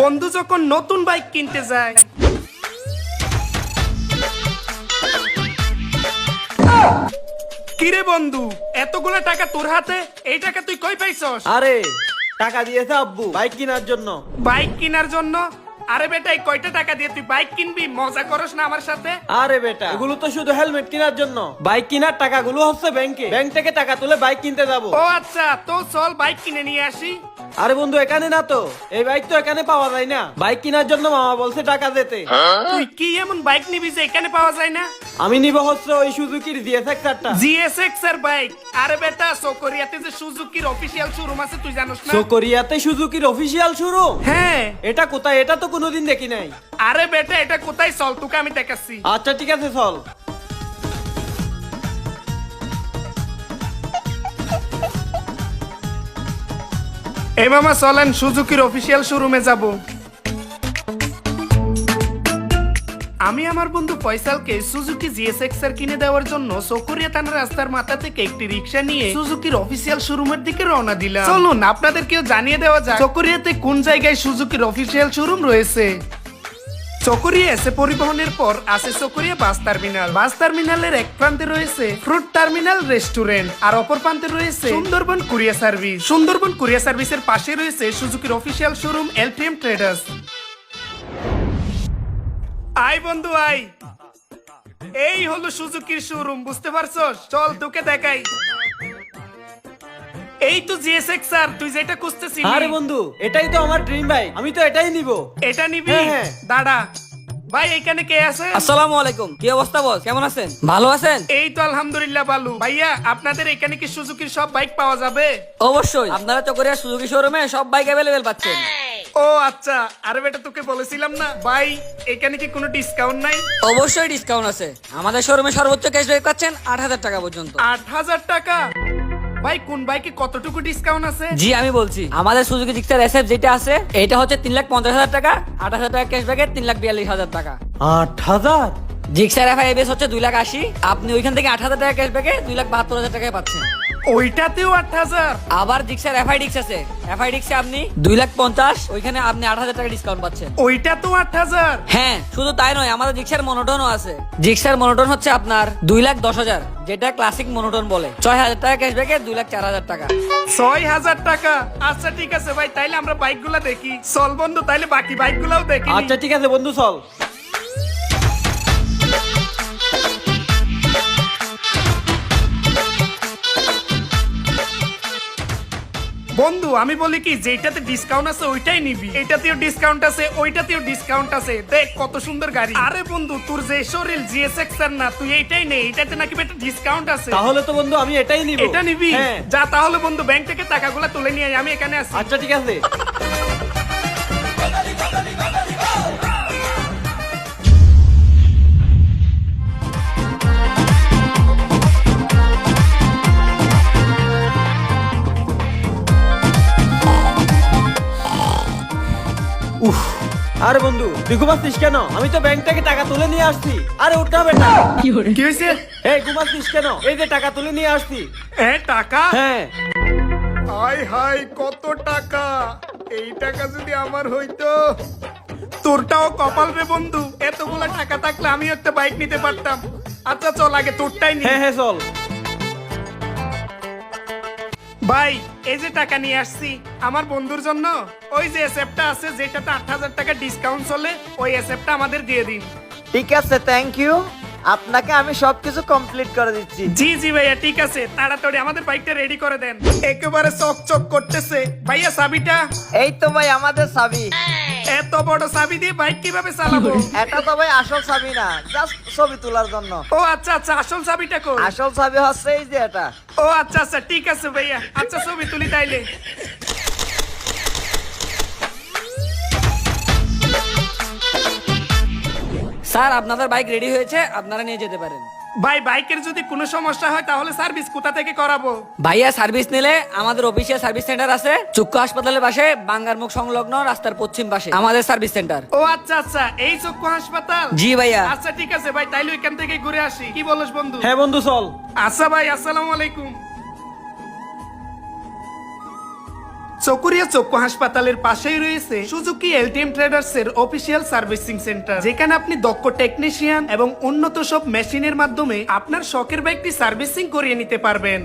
বন্ধু যখন নতুন বাইক কিনতে যায়, কিরে বন্ধু এতগুলা টাকা তোর হাতে, এই টাকা তুই কই পাইছস? আরে টাকা দিয়েছে আব্বু বাইক কেনার জন্য। বাইক কেনার জন্য? আরে বেটা এই কয়টা টাকা দিয়ে তুই বাইক কিনবি? মজা করস না আমার সাথে? আরে বেটা এগুলো তো শুধু হেলমেট কেনার জন্য, বাইক কেনার টাকাগুলো হচ্ছে ব্যাংকে, ব্যাংক থেকে টাকা তুলে বাইক কিনতে যাবো। ও আচ্ছা, তো চল বাইক কিনে নিয়ে আসি। আরে বন্ধু এখানে না তো, এই বাইক তো এখানে পাওয়া যায় না, বাইক কেনার জন্য মামা বলছে টাকা দিতে। তুই কি এমন বাইক নিবি যে এখানে পাওয়া যায় না? আমি নিব হচ্ছে ওই সুজুকির জিএসএক্স-টা। জিএসএক্স এর বাইক? আরে বেটা চকরিয়াতে যে সুজুকির অফিশিয়াল শোরুম আছে তুই জানোস না? কোরিয়াতে সুজুকির অফিসিয়াল শোরুম? হ্যাঁ। এটা কোথায়? এটা তো কোনোদিন দেখি নাই। আরে বেটা এটা কোথায়, চল তোকে আমি দেখাচ্ছি। আচ্ছা ঠিক আছে চল। এই মামা চলেন সুজুকির অফিশিয়াল শোরুমে যাব। আমি আমার বন্ধু ফয়সালকে সুজুকি জিএসএক্স এর কিনে দেওয়ার জন্য চকরিয়া থানার রাস্তার মাথা থেকে একটি রিক্সা নিয়ে সুজুকির অফিশিয়াল শোরুমের দিকে রওনা দিলাম। চলুন আপনাদেরকেও জানিয়ে দেওয়া যাক চকরিয়াতে কোন জায়গায় সুজুকির অফিশিয়াল শোরুম রয়েছে। চকরিয়া এসে পরিবহনের পর আছে চকরিয়া বাস টার্মিনাল। বাস টার্মিনালের এক প্রান্তে রয়েছে ফ্রুট টার্মিনাল রেস্টুরেন্ট, আর অপর প্রান্তে রয়েছে Sundarban courier service. Sundarban courier সার্ভিসের পাশে রয়েছে সুজুকির অফিশিয়াল শোরুম এলটিএম ট্রেডার্স। আই বন্ধু আই, এই হলো সুজুকির শোরুম, বুঝতে পারছস? চল তোকে দেখাই। এই তো জিএসএক্স স্যার, তুই যেটা খুঁজতেছিস। আরে বন্ধু এটাই তো আমার ড্রিম বাইক, আমি তো এটাই নিব। এটা নিবি? হ্যাঁ, হ্যাঁ। দাঁড়া ভাই, এখানে কে আছে? আসসালামু আলাইকুম, কি অবস্থা বস? কেমন আছেন? ভালো আছেন? এই তো আলহামদুলিল্লাহ ভালো। ভাইয়া আপনাদের এখানে কি সুজুকির সব বাইক পাওয়া যাবে? অবশ্যই, আপনারা চকরিয়া সুজুকি শোরুমে সব বাইক অ্যাভেলেবেল পাচ্ছেন। ও আচ্ছা, আরে বেটা তোকে বলেছিলাম না ভাই, এখানে কি কোনো ডিসকাউন্ট নাই? অবশ্যই ডিসকাউন্ট আছে, আমাদের শোরুমে সর্বোচ্চ ক্যাশব্যাক পাচ্ছেন ৮,০০০ টাকা পর্যন্ত। ৮,০০০ টাকা? ভাই কোন বাইকে কতটুকু ডিসকাউন্ট আছে? জি আমি বলছি, আমাদের সুজুকি জিক্সার এসএফ যেটা আছে এটা হচ্ছে ৩,৫০,০০০ টাকা, ২৮,০০০ টাকা ক্যাশব্যাকে ৩,৪২,০০০ টাকা। ৮,০০০? জিক্সার এফআইএস হচ্ছে ২,৮০,০০০, আপনি ওইখান থেকে ৮,০০০ টাকা ক্যাশব্যাকে ২,৭২,০০০ টাকায় পাচ্ছেন। ওইটাতেও ৮,০০০? আবার জিক্সার এফআইডিক্স আছে, এফআইডিক্সে আপনি ২,৫০,০০০, ওইখানে আপনি ৮,০০০ টাকা ডিসকাউন্ট পাচ্ছেন। ওইটা তো ৮,০০০? হ্যাঁ, শুধু তাই নয়, আমাদের জিক্সার মনোটনও আছে। জিক্সার মনোটন হচ্ছে আপনার ২,১০,০০০, যেটা ক্লাসিক মনোটন বলে। ৬,০০০ টাকা ক্যাশব্যাকে ২,০৪,০০০ টাকা। ৬,০০০ টাকা? আচ্ছা ঠিক আছে ভাই, তাইলে আমরা বাইকগুলো দেখি। চল বন্ধু তাইলে বাকি বাইকগুলোও দেখি। আচ্ছা ঠিক আছে বন্ধু চল। বন্ধু আমি বলি কি, যেটাতে ডিসকাউন্ট আছে ওইটাই নিবি। এটাতেও ডিসকাউন্ট আছে, ওইটাতেও ডিসকাউন্ট আছে। দেখ কত সুন্দর গাড়ি। আরে বন্ধু তোর যে শরীর জিএসএক্স এর না, তুই এইটাই নে, এটাতে নাকি একটা ডিসকাউন্ট আছে। তাহলে তো বন্ধু আমি এটাই নিব। এটা নিবি? হ্যাঁ। যা তাহলে বন্ধু ব্যাংক থেকে টাকাগুলো তুলে নিয়ে আয়, আমি এখানে আছি। আচ্ছা ঠিক আছে। উফ, আরে বন্ধু তুই ঘুমাচ্ছিস কেন? আমি তো ব্যাংক থেকে টাকা তুলে নিয়ে আসছি। আরে উঠা বেটা। কি হয়েছে? এই ঘুমাচ্ছিস কেন? এই যে টাকা তুলে নিয়ে আসছি। টাকা? হ্যাঁ। হাই হাই কত টাকা! এই টাকা যদি আমার হইতো। তোরটাও কপাল রে বন্ধু, এতগুলা টাকা থাকলে আমি একটা বাইক নিতে পারতাম। আচ্ছা চল আগে তোরটাই নি। হ্যাঁ হ্যাঁ চল। ভাই এই যে টাকা নিয়ে আসছি আমার বন্ধুর জন্য। ওই যে এসএফটা আছে যেটাতে ৮,০০০ টাকা ডিসকাউন্ট চলে, ওই এসএফটা আমাদের দিয়ে দিন। ঠিক আছে, থ্যাংক ইউ। আপনাকে আমি সবকিছু কমপ্লিট করে দিচ্ছি। জি জি ভাইয়া ঠিক আছে, তাড়াতাড়ি আমাদের বাইকটা রেডি করে দেন। একেবারে চকচক করতেছে। ভাইয়া চাবিটা? এই তো ভাই আমাদের চাবি। এত বড় চাবি দিয়ে বাইক কিভাবে চালাবো? এটা তো ভাই আসল চাবি না, জাস্ট ছবি তোলার জন্য। ও আচ্ছা আচ্ছা, আসল চাবিটা কই? আসল চাবি হচ্ছে এই যে এটা। ও আচ্ছা আচ্ছা ঠিক আছে ভাইয়া, আচ্ছা ছবি তুলি তাইলে। স্যার আপনাদের বাইক রেডি হয়েছে, আপনারা নিয়ে যেতে পারেন। ভাই বাইকের যদি কোনো সমস্যা হয় তাহলে সার্ভিস কোথা থেকে করাবো? ভাইয়া সার্ভিস নিলে আমাদের অফিসিয়াল সার্ভিস সেন্টার আছে চক্ষু হাসপাতালের পাশে, বাঙ্গার মুখ সংলগ্ন রাস্তার পশ্চিম পাশে আমাদের সার্ভিস সেন্টার। ও আচ্ছা আচ্ছা, এই চক্ষু হাসপাতাল? জি ভাইয়া। আচ্ছা ঠিক আছে ভাই, তাইলে এখান থেকে ঘুরে আসি, কি বলিস বন্ধু? হ্যাঁ বন্ধু চল। আচ্ছা ভাই, আসসালামু আলাইকুম। চকরিয়া চক্ষু হাসপাতালের পাশেই রয়েছে সুজুকি এলটিএম ট্রেডার্স এর অফিসিয়াল সার্ভিসিং সেন্টার, যেখানে আপনি দক্ষ টেকনিশিয়ান এবং উন্নত সব মেশিনের মাধ্যমে আপনার শখের বাইকটি সার্ভিসিং করিয়ে নিতে পারবেন।